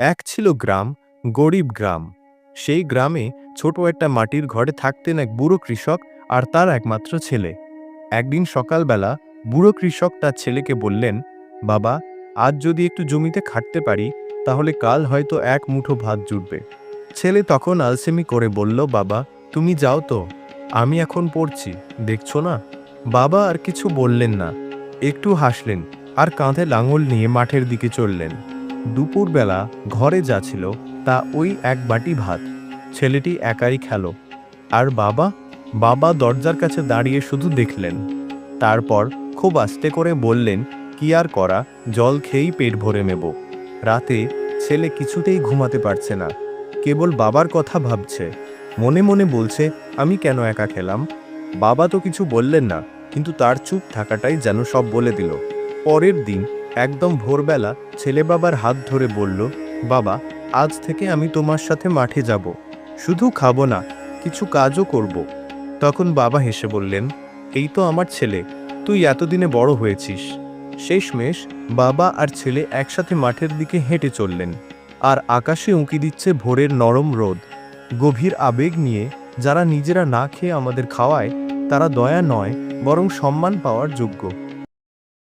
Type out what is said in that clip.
এক ছিল গ্রাম, গরিব গ্রাম। সেই গ্রামে ছোট একটা মাটির ঘরে থাকতেন এক বুড়ো কৃষক আর তার একমাত্র ছেলে। একদিন সকালবেলা বুড়ো কৃষক তার ছেলেকে বললেন, বাবা, আজ যদি একটু জমিতে খাটতে পারি তাহলে কাল হয়তো এক মুঠো ভাত জুটবে। ছেলে তখন আলসেমি করে বলল, বাবা, তুমি যাও তো, আমি এখন পড়ছি, দেখছো না। বাবা আর কিছু বললেন না, একটু হাসলেন আর কাঁধে লাঙল নিয়ে মাঠের দিকে চললেন। দুপুরবেলা ঘরে যা ছিল তা ওই এক বাটি ভাত। ছেলেটি একাই খেল। আর বাবা বাবা দরজার কাছে দাঁড়িয়ে শুধু দেখলেন। তারপর খুব আস্তে করে বললেন, কি আর করা, জল খেয়েই পেট ভরে নেব। রাতে ছেলে কিছুতেই ঘুমাতে পারছে না, কেবল বাবার কথা ভাবছে। মনে মনে বলছে, আমি কেন একা খেলাম। বাবা তো কিছু বললেন না, কিন্তু তার চুপ থাকাটাই যেন সব বলে দিল। পরের দিন একদম ভোরবেলা ছেলে বাবার হাত ধরে বলল, বাবা, আজ থেকে আমি তোমার সাথে মাঠে যাব। শুধু খাবো না, কিছু কাজও করব। তখন বাবা হেসে বললেন, এই তো আমার ছেলে, তুই এতদিনে বড় হয়েছিস। শেষমেশ বাবা আর ছেলে একসাথে মাঠের দিকে হেঁটে চললেন। আর আকাশে উঁকি দিচ্ছে ভোরের নরম রোদ। গভীর আবেগ নিয়ে যারা নিজেরা না খেয়ে আমাদের খাওয়ায়, তারা দয়া নয় বরং সম্মান পাওয়ার যোগ্য।